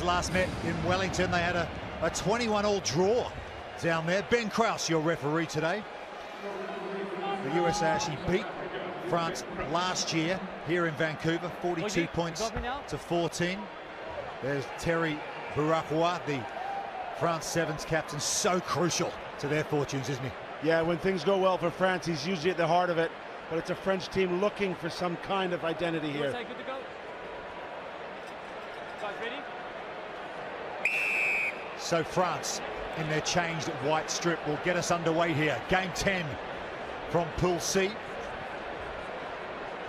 last met in Wellington. They had a 21-all draw down there. Ben Krause, your referee today. The USA actually beat France last year here in Vancouver, 42 points to 14. There's Terry Bourakoua, the France Sevens captain, so crucial to their fortunes, isn't he? Yeah, when things go well for France, he's usually at the heart of it. But it's a French team looking for some kind of identity here. Good to go. Guys ready? So France, in their changed white strip, will get us underway here. Game 10 from Pool C.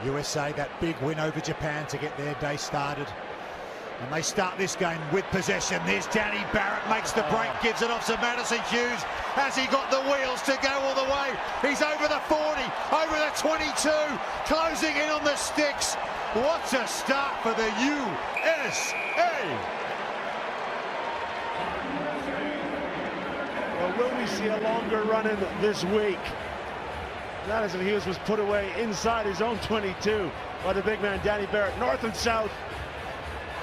USA, that big win over Japan to get their day started. And they start this game with possession. There's Danny Barrett, makes the break, gives it off to Madison Hughes. Has he got the wheels to go all the way? He's over the 40, over the 22, closing in on the sticks. What a start for the USA! Well, will we see a longer run-in this week? Madison Hughes was put away inside his own 22 by the big man Danny Barrett. North and south,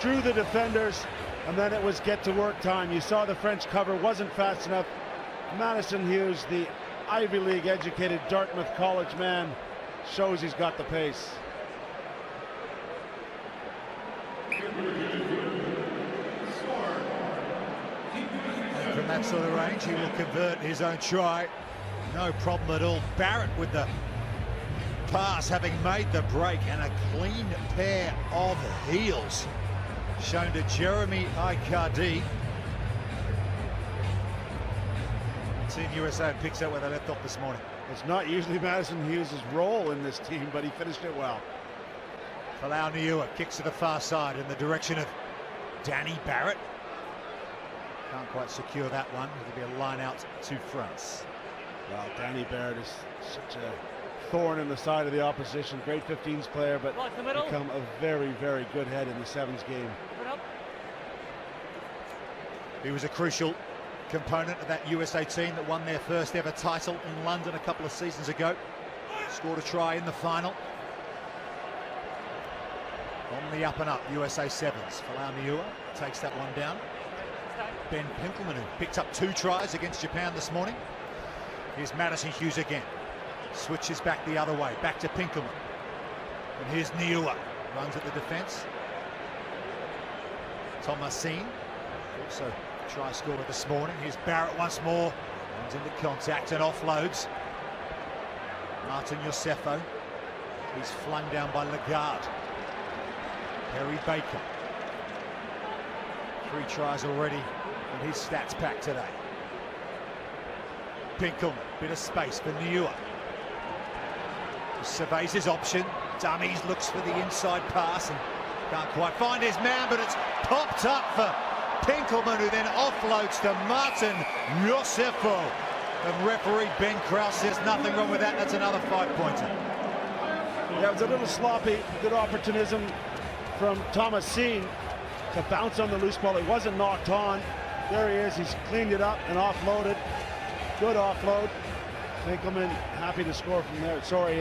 drew the defenders, and then it was get to work time. You saw the French cover wasn't fast enough. Madison Hughes, the Ivy League educated Dartmouth College man, shows he's got the pace. From that sort of range, he will convert his own try. No problem at all. Barrett with the pass, having made the break, and a clean pair of heels shown to Jeremy Icardi. Team USA picks up where they left off this morning. It's not usually Madison Hughes' role in this team, but he finished it well. Falau Niua kicks to the far side in the direction of Danny Barrett. Can't quite secure that one. It'll be a line out to France. Well, Danny Barrett is such a thorn in the side of the opposition. Great 15s player, but become a very, very good head in the sevens game. He was a crucial component of that USA team that won their first ever title in London a couple of seasons ago. Scored a try in the final. On the up and up, USA Sevens. Falau Niua takes that one down. Ben Pinkelman, who picked up 2 tries against Japan this morning. Here's Madison Hughes again. Switches back the other way, back to Pinkelman. And here's Niua, runs at the defence. Thomasin, also try scorer this morning. Here's Barrett once more. Runs into contact and offloads. Martin Yosefo. He's flung down by Lagarde. Perry Baker. 3 tries already in his stats pack today. Pinkelman, bit of space for Niua. Surveys his option. Dummies, looks for the inside pass and can't quite find his man, but it's popped up for Pinkelman, who then offloads to Martin Yosefo. And referee Ben Krause says nothing wrong with that. That's another 5-pointer. Yeah, it was a little sloppy. Good opportunism from Thomasin to bounce on the loose ball. It wasn't knocked on. There he is. He's cleaned it up and offloaded. Good offload. Pinkelman happy to score from there. Sorry,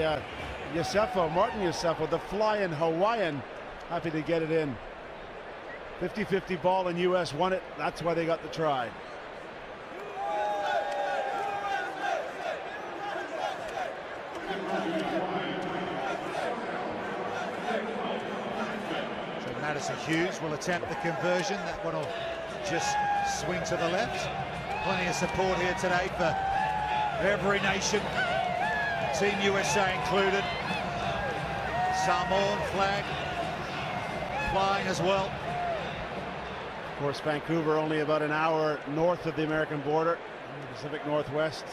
Yosefo, Martin Yosefo, the flying Hawaiian, happy to get it in. 50-50 ball, and US won it. That's why they got the try. So Madison Hughes will attempt the conversion. That one will just swing to the left. Plenty of support here today for every nation, Team USA included. Samoan flag flying as well. Of course, Vancouver only about an hour north of the American border in the Pacific Northwest.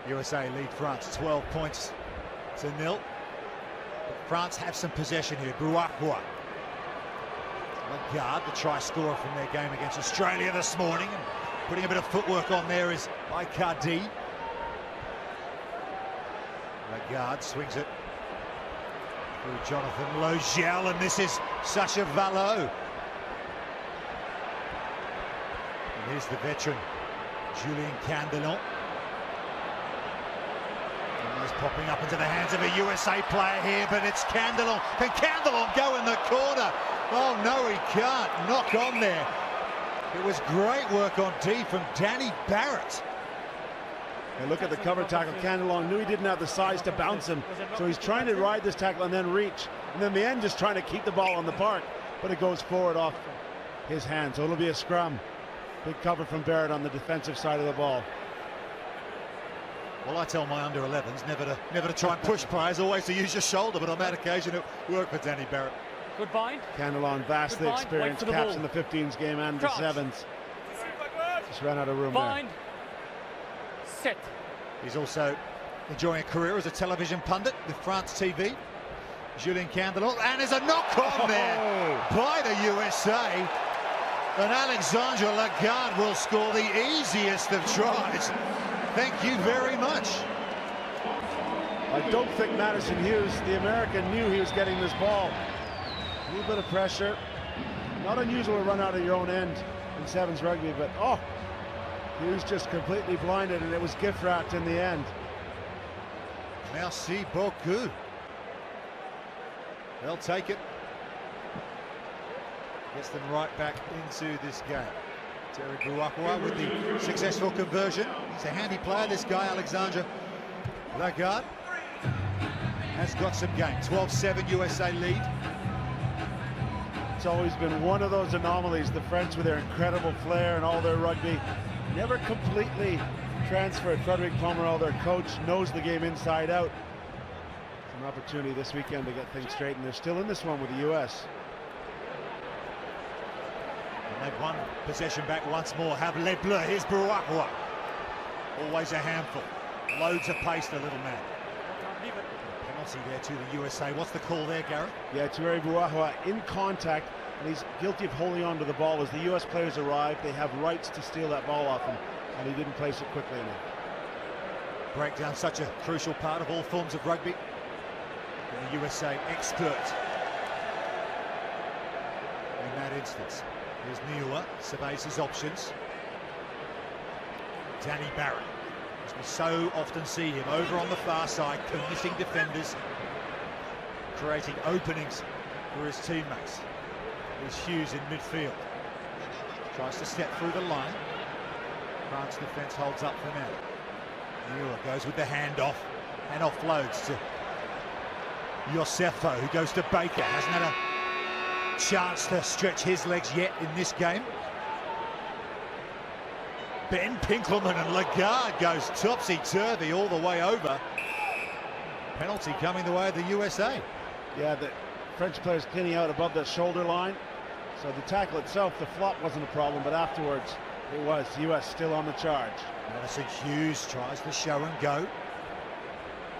USA lead France 12 points to 0. But France have some possession here. Bourakoua. Lagarde, the try scorer from their game against Australia this morning. And putting a bit of footwork on there is Icardi. Lagarde swings it through Jonathan Logel, and this is Sacha Vallot. And here's the veteran, Julien Candelon. Almost popping up into the hands of a USA player here, but it's Candelon. Can Candelon go in the corner? can't knock on there. It was great work on D from Danny Barrett. And look at the cover tackle. Candelon knew he didn't have the size to bounce him, so he's trying to ride this tackle and then reach. And then the end just trying to keep the ball on the park, but it goes forward off his hand. So it'll be a scrum. Big cover from Barrett on the defensive side of the ball. Well, I tell my under-11s never to try and push players, always to use your shoulder, but on that occasion it worked for Danny Barrett. Good bind. Candelon, vastly experienced, caps in the 15s game and the 7s. Just ran out of room bind. There. Set. He's also enjoying a career as a television pundit with France TV. Julien Candelon, and there's a knock on there by the USA. And Alexandre Lagarde will score the easiest of tries. Thank you very much. I don't think Madison Hughes, the American, knew he was getting this ball. A little bit of pressure. Not unusual to run out of your own end in sevens rugby, but Hughes just completely blinded, and it was gift wrapped in the end. Merci beaucoup. They'll take it. Gets them right back into this game. Terry Buakwa with the successful conversion. He's a handy player, this guy, Alexandre Lagarde. Has got some game. 12-7 USA lead. It's always been one of those anomalies. The French, with their incredible flair and all their rugby, never completely transferred. Frederic Pomerol, their coach, knows the game inside out. It's an opportunity this weekend to get things straight, and they're still in this one with the US. And they've won possession back once more. Have Les Bleus. Here's Buakwa. Always a handful. Loads of pace, the little man. Penalty there to the USA. What's the call there, Gareth? Yeah, Terry Buakwa in contact, and he's guilty of holding on to the ball. As the US players arrive, they have rights to steal that ball off him, and he didn't place it quickly enough. Breakdown, such a crucial part of all forms of rugby. And the USA expert in that instance. Here's Niua, surveys his options. Danny Barrett, as we so often see him over on the far side, committing defenders, creating openings for his teammates. There's Hughes in midfield. Tries to step through the line. France defence holds up for now. Niua goes with the handoff and offloads to Josefo, who goes to Baker. Hasn't had a chance to stretch his legs yet in this game. Ben Pinkelman, and Lagarde goes topsy-turvy all the way over. Penalty coming the way of the USA. Yeah, the French players cleaning out above the shoulder line. So the tackle itself, the flop wasn't a problem, but afterwards it was. The US still on the charge. Madison Hughes tries the show and go.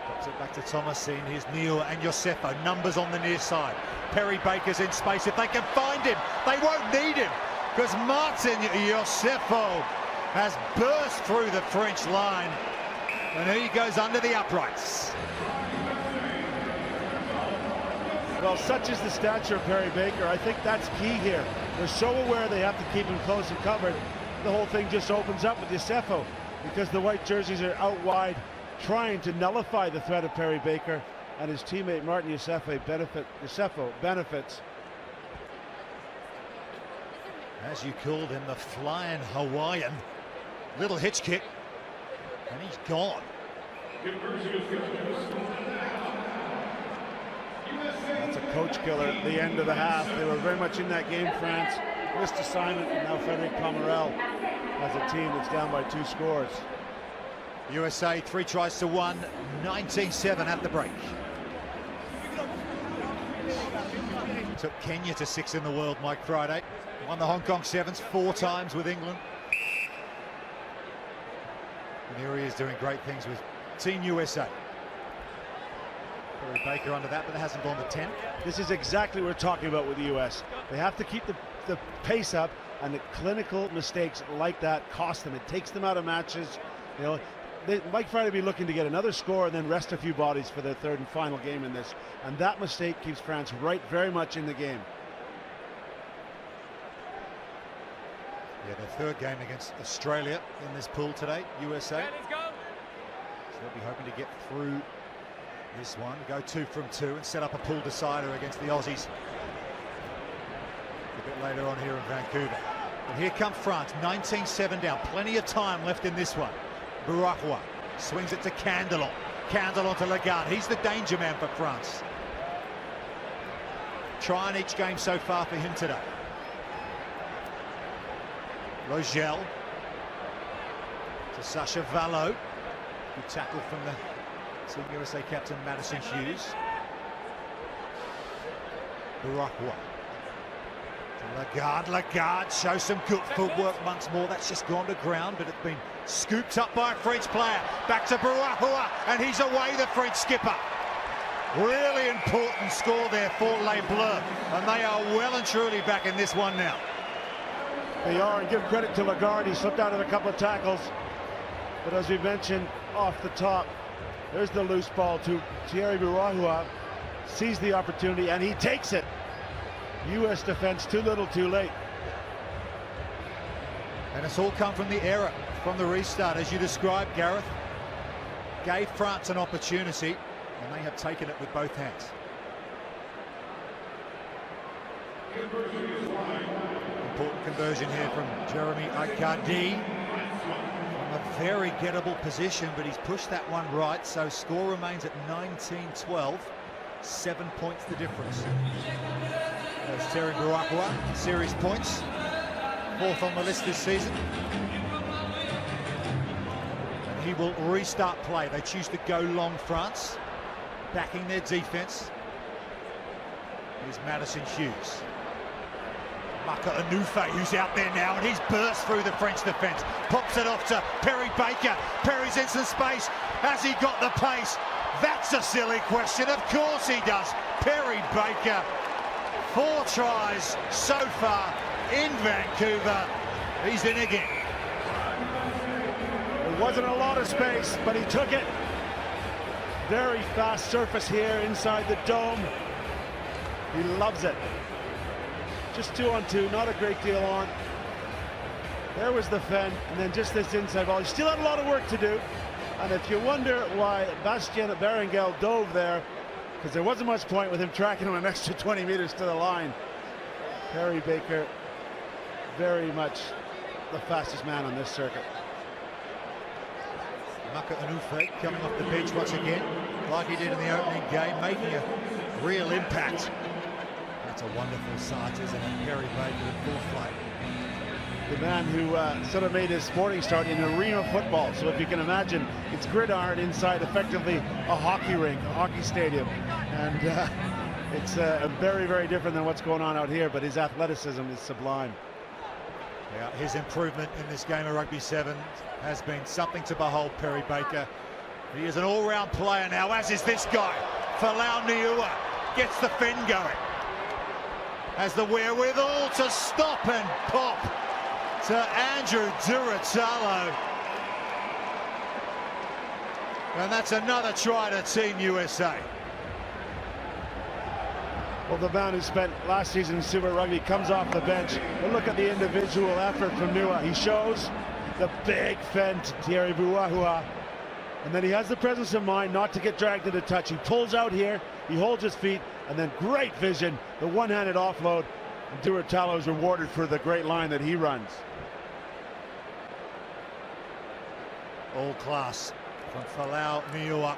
Drops it back to Thomasin. Here's Niua and Josefo. Numbers on the near side. Perry Baker's in space. If they can find him, they won't need him, because Martin Josefo has burst through the French line, and he goes under the uprights. Well, such is the stature of Perry Baker. I think that's key here. They're so aware they have to keep him close and covered. The whole thing just opens up with Josefo, because the white jerseys are out wide, trying to nullify the threat of Perry Baker, and his teammate Martin Josefo benefits. As you called him, the flying Hawaiian. Little hitch kick, and he's gone. That's a coach killer at the end of the half. They were very much in that game, France. Missed assignment, and now Frederic Pomerol has a team that's down by 2 scores. USA 3 tries to 1, 19-7 at the break. Took Kenya to 6 in the world, Mike Friday. Won the Hong Kong Sevens 4 times with England. And here he is doing great things with Team USA. Perry Baker under that, but it hasn't gone to 10. This is exactly what we're talking about with the US. They have to keep the pace up, and the clinical mistakes like that cost them. It takes them out of matches. You know, Mike Friday will be looking to get another score and then rest a few bodies for their 3rd and final game in this. And that mistake keeps France very much in the game. Yeah, their 3rd game against Australia in this pool today, USA. So they'll be hoping to get through this one, go 2 from 2 and set up a pool decider against the Aussies. The bit later on here in Vancouver. And here come France, 19-7 down. Plenty of time left in this one. Burakwa swings it to Candelon. Candelon to Lagarde. He's the danger man for France. Trying each game so far for him today. Rogel to Sacha Vallot. Good tackle from the Team USA captain Madison Hughes. Burakwa to Lagarde. Lagarde shows some good footwork once more. That's just gone to ground, but it's been scooped up by a French player. Back to Burakwa, and he's away, the French skipper. Really important score there for Les Bleus, and they are well and truly back in this one now. They are, and give credit to Lagarde. He slipped out of a couple of tackles, but as we mentioned off the top, there's the loose ball to Thierry Burakwa. Sees the opportunity and he takes it. U.S. defense too little too late. And it's all come from the error from the restart, as you described, Gareth. Gave France an opportunity and they have taken it with both hands. Important conversion here from Jeremy Icardi. From a very gettable position, but he's pushed that one right, so score remains at 19-12. 7 points the difference. There's Thierry Burakwa, series points. 4th on the list this season. And he will restart play. They choose to go long, France, backing their defense. Here's Madison Hughes. Maka Anufe, who's out there now, and he's burst through the French defense. Pops it off to Perry Baker. Perry's in some space. Has he got the pace? That's a silly question. Of course he does. Perry Baker, 4 tries so far in Vancouver. He's in again. There wasn't a lot of space, but he took it. Very fast surface here inside the dome. He loves it. Just 2-on-2, not a great deal on. There was the fend, and then just this inside ball. He still had a lot of work to do. And if you wonder why Bastien Berenguel dove there, because there wasn't much point with him tracking him an extra 20 meters to the line. Perry Baker, very much the fastest man on this circuit. Maka Anufe coming off the bench once again, like he did in the opening game, making a real impact. That's a wonderful sight, isn't it? Perry Baker in full flight. The man who sort of made his sporting start in arena football. So if you can imagine, it's gridiron inside effectively a hockey rink, a hockey stadium. And it's very, very different than what's going on out here, but his athleticism is sublime. Yeah, his improvement in this game of Rugby 7 has been something to behold, Perry Baker. He is an all-round player now, as is this guy. Falau Niua gets the fin going. Has the wherewithal to stop and pop to Andrew Duratalo. And that's another try to Team USA. Well, the man who spent last season in Super Rugby comes off the bench. But look at the individual effort from Niua. He shows the big fend to Thierry Burakwa. And then he has the presence of mind not to get dragged into touch. He pulls out here, he holds his feet, and then great vision, the one-handed offload. And Duratalo is rewarded for the great line that he runs. All class from Falau Niua.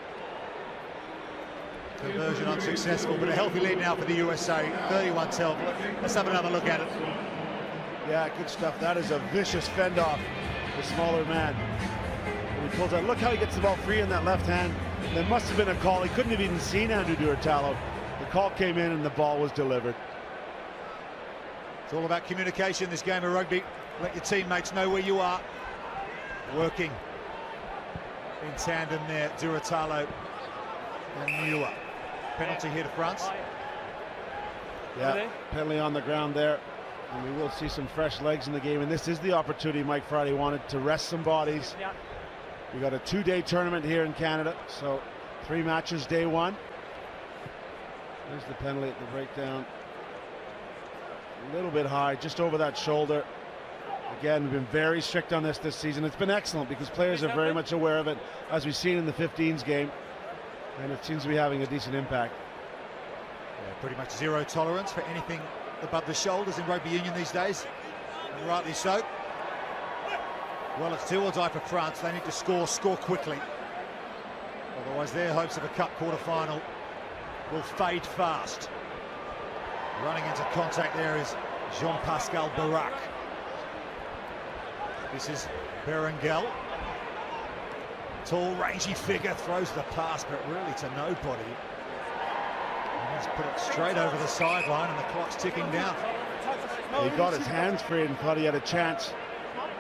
Conversion unsuccessful, but a healthy lead now for the USA, 31-12. Let's have another look at it. Yeah, good stuff. That is a vicious fend-off, the smaller man. When he pulls out, look how he gets the ball free in that left hand. There must have been a call. He couldn't have even seen Andrew Duratalo. The call came in and the ball was delivered. It's all about communication, this game of rugby. Let your teammates know where you are. Working in tandem there, Duratalo and Niua. Penalty here to France. Yeah, penalty on the ground there. And we will see some fresh legs in the game. And this is the opportunity Mike Friday wanted to rest some bodies. Yeah. We got a 2-day tournament here in Canada. So 3 matches day 1. There's the penalty at the breakdown. A little bit high, just over that shoulder. Again, we've been very strict on this season. It's been excellent because players are very much aware of it, as we've seen in the 15s game. And it seems to be having a decent impact. Yeah, pretty much zero tolerance for anything above the shoulders in rugby union these days, and rightly so. Well, it's do or die for France. They need to score quickly. Otherwise, their hopes of a cup quarter-final will fade fast. Running into contact there is Jean-Pascal Barak. This is Berengel. Tall, rangy figure, throws the pass, but really to nobody. And he's put it straight over the sideline, and the clock's ticking down. He got his hands free and thought he had a chance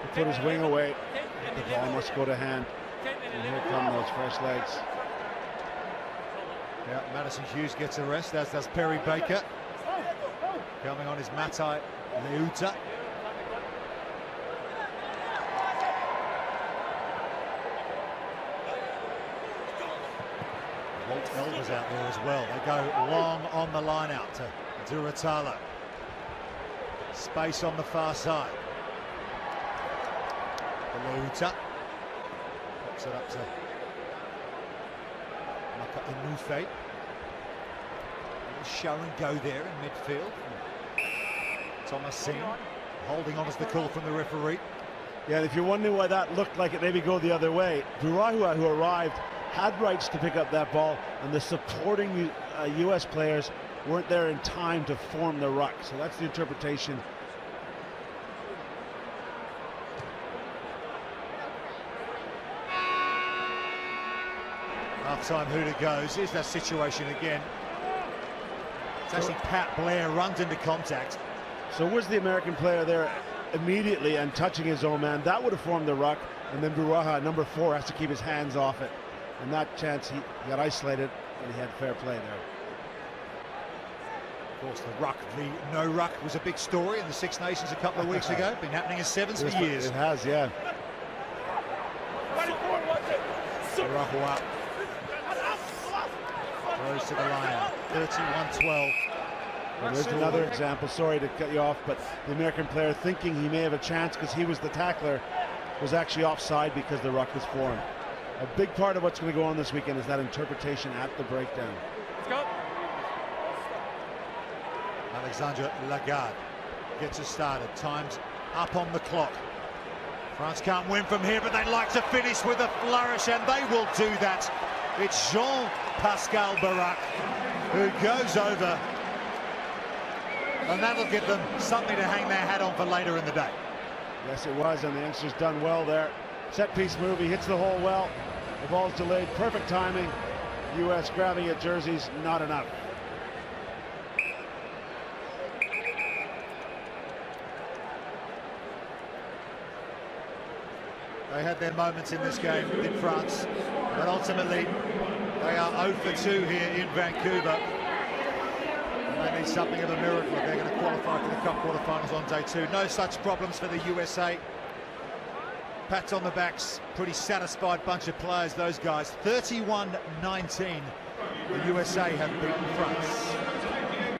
to put his wing away. The ball must go to hand. And here come those fresh legs. Yeah, Madison Hughes gets a rest, as does Perry Baker. Coming on is Matai Leuta. Walt Elder's out there as well. They go long on the line out to Duratalo. Space on the far side. Leuta pops it up to Maka Inufe. Show and go there in midfield. Thomas Singh holding on as the call from the referee. Yeah, and if you're wondering why that looked like it maybe go the other way, Burahua, who arrived, had rights to pick up that ball, and the supporting US players weren't there in time to form the ruck. So that's the interpretation. Half-time hooter goes. Here's that situation again. It's actually Pat Blair runs into contact. So was the American player there immediately and touching his own man? That would have formed the ruck, and then Buraha, number 4, has to keep his hands off it. And that chance, he got isolated, and he had fair play there. Of course, the ruck, the no ruck was a big story in the Six Nations a couple of weeks ago. Been happening in sevens for years. It has, yeah. Burahua throws to the line, 31-12. And there's another example, sorry to cut you off, but the American player thinking he may have a chance because he was the tackler was actually offside because the ruck was formed. A big part of what's going to go on this weekend is that interpretation at the breakdown. Let's go. Alexandre Lagarde gets us started. Time's up on the clock. France can't win from here, but they'd like to finish with a flourish, and they will do that. It's Jean-Pascal Barak who goes over, and that'll give them something to hang their hat on for later in the day. Yes, it was, and the youngster's done well there. Set piece move, he hits the hole well. The ball's delayed, perfect timing. US grabbing at jerseys, not enough. They had their moments in this game in France, but ultimately they are 0 for 2 here in Vancouver. And they need something of a miracle if they're going to qualify for the Cup quarterfinals on day 2. No such problems for the USA. Pats on the backs, pretty satisfied bunch of players, those guys. 31-19, the USA have beaten France.